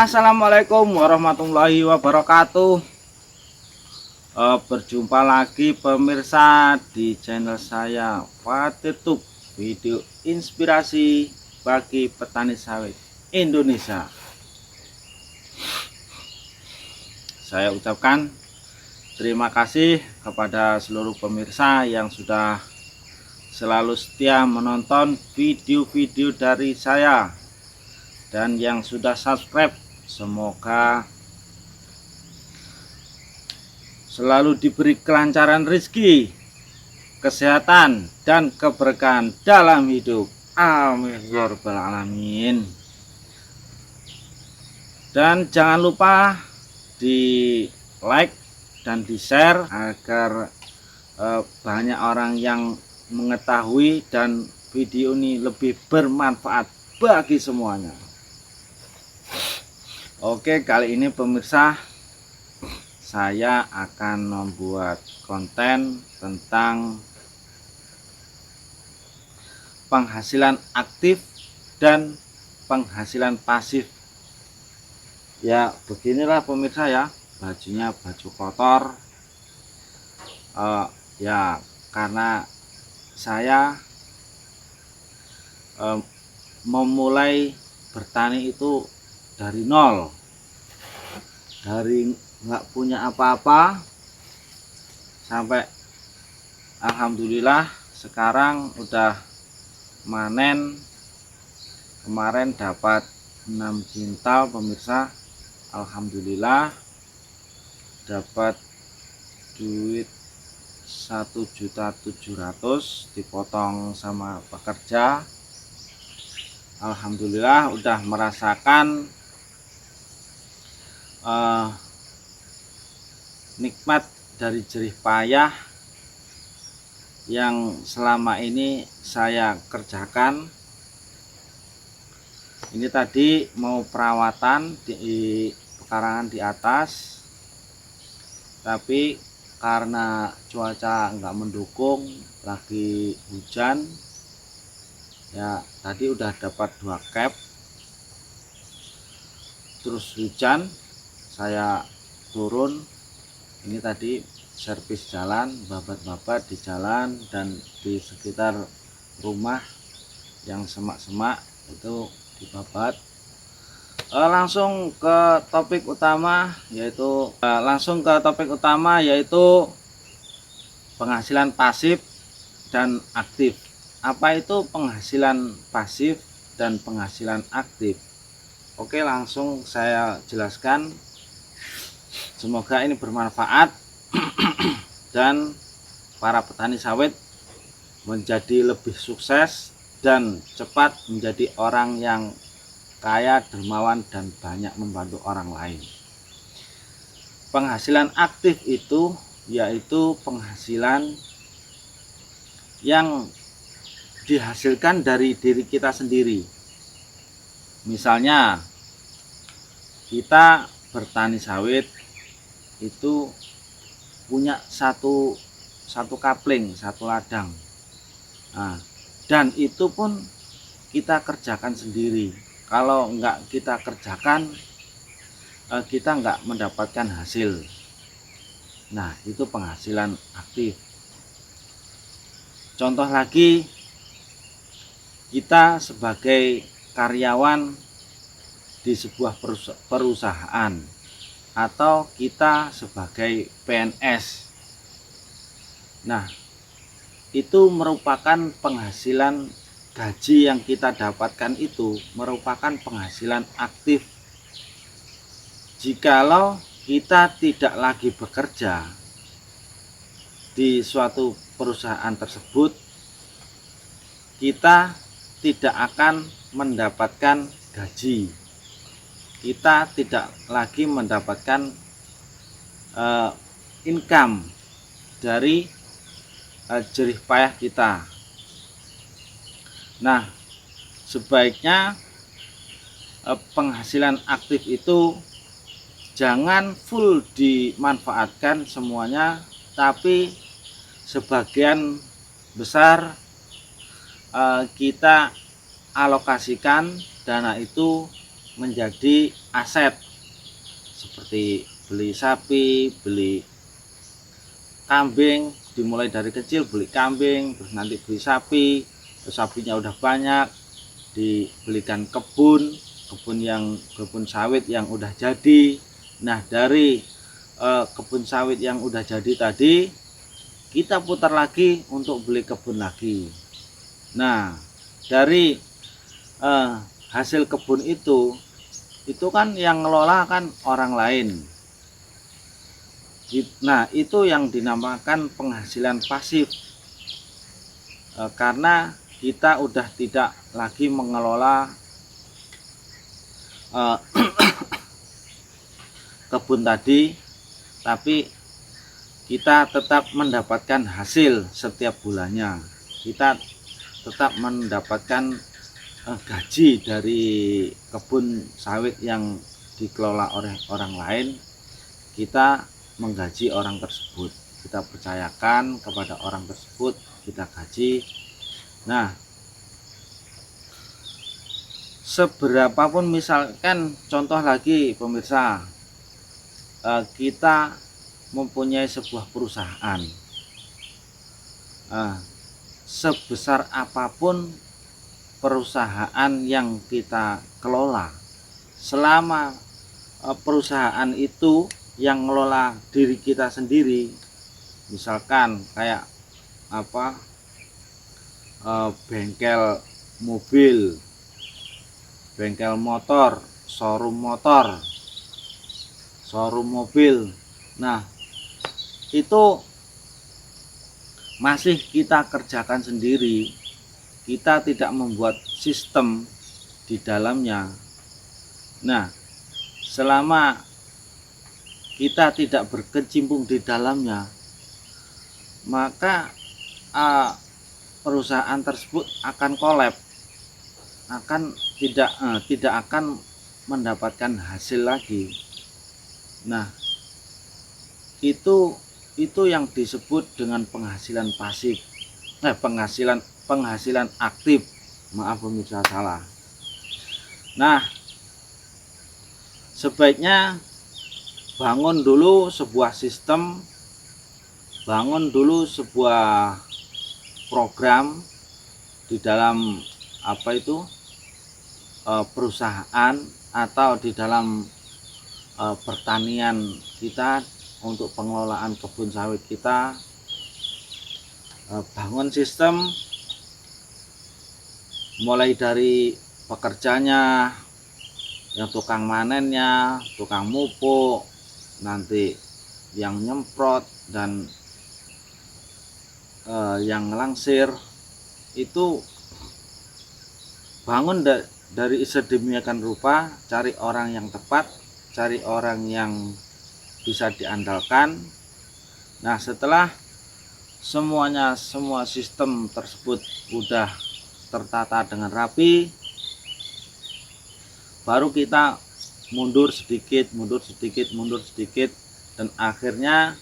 Assalamualaikum warahmatullahi wabarakatuh. Berjumpa lagi pemirsa di channel saya Fatitub, video inspirasi bagi petani sawit Indonesia. Saya ucapkan terima kasih kepada seluruh pemirsa yang sudah selalu setia menonton video-video dari saya dan yang sudah subscribe. Semoga selalu diberi kelancaran rezeki, kesehatan, dan keberkahan dalam hidup. Amin ya rabbal alamin. Dan jangan lupa di like dan di share agar banyak orang yang mengetahui dan video ini lebih bermanfaat bagi semuanya. Oke, kali ini pemirsa, saya akan membuat konten tentang penghasilan aktif dan penghasilan pasif. Ya, beginilah pemirsa ya, bajunya baju kotor. Ya, karena saya memulai bertani itu dari nol, dari nggak punya apa-apa sampai alhamdulillah sekarang udah manen. Kemarin dapat 6 kintal pemirsa, alhamdulillah dapat duit 1.700.000 dipotong sama pekerja. Alhamdulillah udah merasakan nikmat dari jerih payah yang selama ini saya kerjakan. Ini tadi mau perawatan di pekarangan di atas, tapi karena cuaca nggak mendukung, lagi hujan ya, tadi udah dapat 2 cap, terus hujan, saya turun. Ini tadi servis jalan, babat-babat di jalan dan di sekitar rumah yang semak-semak itu dibabat. Langsung ke topik utama, yaitu penghasilan pasif dan aktif. Apa itu penghasilan pasif dan penghasilan aktif? Oke, langsung saya jelaskan. Semoga ini bermanfaat dan para petani sawit menjadi lebih sukses dan cepat menjadi orang yang kaya, dermawan, dan banyak membantu orang lain. Penghasilan aktif itu yaitu penghasilan yang dihasilkan dari diri kita sendiri. Misalnya kita bertani sawit itu punya satu kapling, satu ladang. Nah, dan itu pun kita kerjakan sendiri. Kalau enggak kita kerjakan, kita enggak mendapatkan hasil. Nah, itu penghasilan aktif. Contoh lagi, kita sebagai karyawan di sebuah perusahaan atau kita sebagai PNS. Nah, itu merupakan penghasilan gaji yang kita dapatkan, itu merupakan penghasilan aktif. Jikalau kita tidak lagi bekerja di suatu perusahaan tersebut, kita tidak akan mendapatkan gaji. Kita tidak lagi mendapatkan income dari jerih payah kita. Nah, sebaiknya penghasilan aktif itu jangan full dimanfaatkan semuanya, tapi sebagian besar kita alokasikan dana itu menjadi aset, seperti beli sapi, beli kambing, dimulai dari kecil beli kambing, terus nanti beli sapi, terus sapinya udah banyak, dibelikan kebun sawit yang udah jadi. Nah, dari kebun sawit yang udah jadi tadi, kita putar lagi untuk beli kebun lagi. Nah, dari hasil kebun itu kan yang ngelola kan orang lain. Nah, itu yang dinamakan penghasilan pasif, karena kita udah tidak lagi mengelola kebun tadi, tapi kita tetap mendapatkan hasil setiap bulannya. Kita tetap mendapatkan gaji dari kebun sawit yang dikelola oleh orang lain. Kita menggaji orang tersebut, kita percayakan kepada orang tersebut, kita gaji. Nah, seberapapun, misalkan contoh lagi pemirsa, kita mempunyai sebuah perusahaan, sebesar apapun perusahaan yang kita kelola, selama perusahaan itu yang ngelola diri kita sendiri, misalkan kayak bengkel mobil, bengkel motor, showroom mobil. Nah, itu masih kita kerjakan sendiri, kita tidak membuat sistem di dalamnya. Nah, selama kita tidak berkecimpung di dalamnya, maka perusahaan tersebut akan kolaps, tidak akan mendapatkan hasil lagi. Nah, itu yang disebut dengan penghasilan pasif, penghasilan aktif. Maaf pemirsa, salah. Nah, sebaiknya bangun dulu sebuah sistem, bangun dulu sebuah program di dalam perusahaan atau di dalam pertanian kita, untuk pengelolaan kebun sawit kita. Bangun sistem mulai dari pekerjanya, yang tukang manennya, tukang mupuk, nanti yang nyemprot dan yang ngelangsir. Itu bangun dari sedemikian rupa, cari orang yang tepat, cari orang yang bisa diandalkan. Nah, setelah semua sistem tersebut udah tertata dengan rapi, baru kita mundur sedikit, dan akhirnya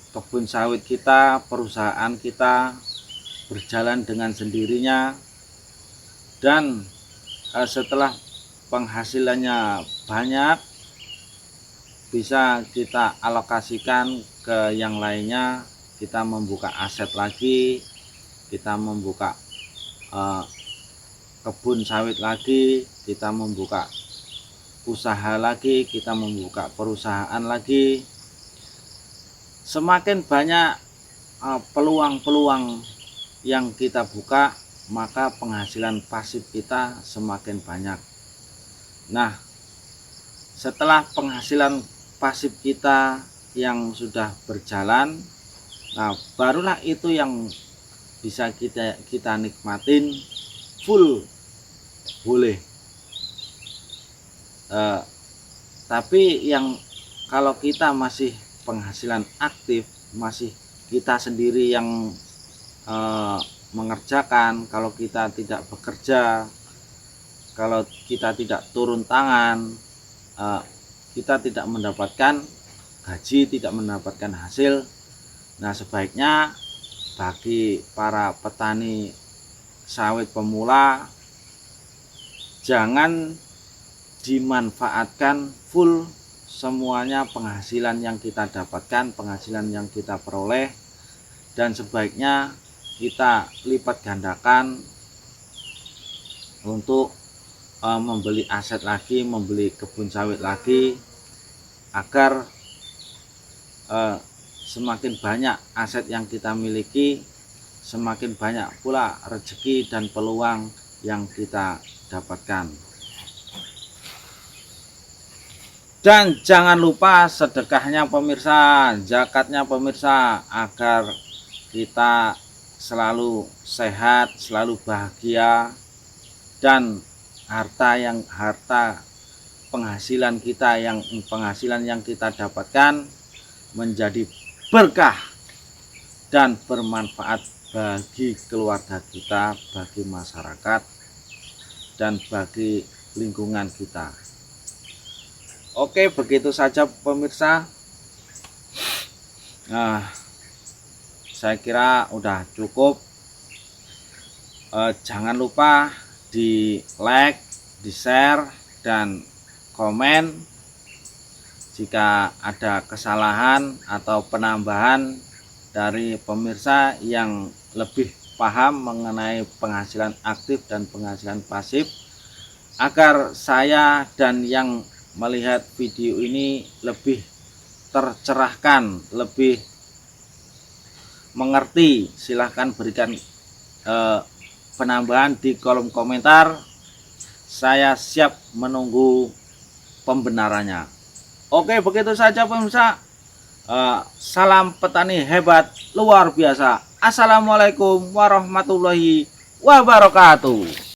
kebun sawit kita, perusahaan kita berjalan dengan sendirinya. Dan setelah penghasilannya banyak, bisa kita alokasikan ke yang lainnya. Kita membuka aset lagi, kita membuka kebun sawit lagi, kita membuka usaha lagi, kita membuka perusahaan lagi. Semakin banyak peluang-peluang yang kita buka, maka penghasilan pasif kita semakin banyak. Nah, setelah penghasilan pasif kita yang sudah berjalan, nah barulah itu yang bisa kita nikmatin full, boleh. Tapi yang kalau kita masih penghasilan aktif, masih kita sendiri yang mengerjakan, kalau kita tidak bekerja, kalau kita tidak turun tangan, kita tidak mendapatkan gaji, tidak mendapatkan hasil. Nah, sebaiknya bagi para petani sawit pemula, jangan dimanfaatkan full semuanya penghasilan yang kita dapatkan, penghasilan yang kita peroleh, dan sebaiknya kita lipat gandakan untuk membeli aset lagi, membeli kebun sawit lagi, agar semakin banyak aset yang kita miliki, semakin banyak pula rezeki dan peluang yang kita dapatkan. Dan jangan lupa sedekahnya pemirsa, zakatnya pemirsa, agar kita selalu sehat, selalu bahagia, dan harta penghasilan yang kita dapatkan menjadi berkah dan bermanfaat bagi keluarga kita, bagi masyarakat, dan bagi lingkungan kita. Oke, begitu saja pemirsa. Nah, saya kira udah cukup. Jangan lupa di like, di share, dan komen jika ada kesalahan atau penambahan dari pemirsa yang lebih paham mengenai penghasilan aktif dan penghasilan pasif, agar saya dan yang melihat video ini lebih tercerahkan, lebih mengerti. Silahkan berikan penambahan di kolom komentar. Saya siap menunggu pembenarannya. Oke, begitu saja pemirsa. Salam petani hebat luar biasa. Assalamualaikum warahmatullahi wabarakatuh.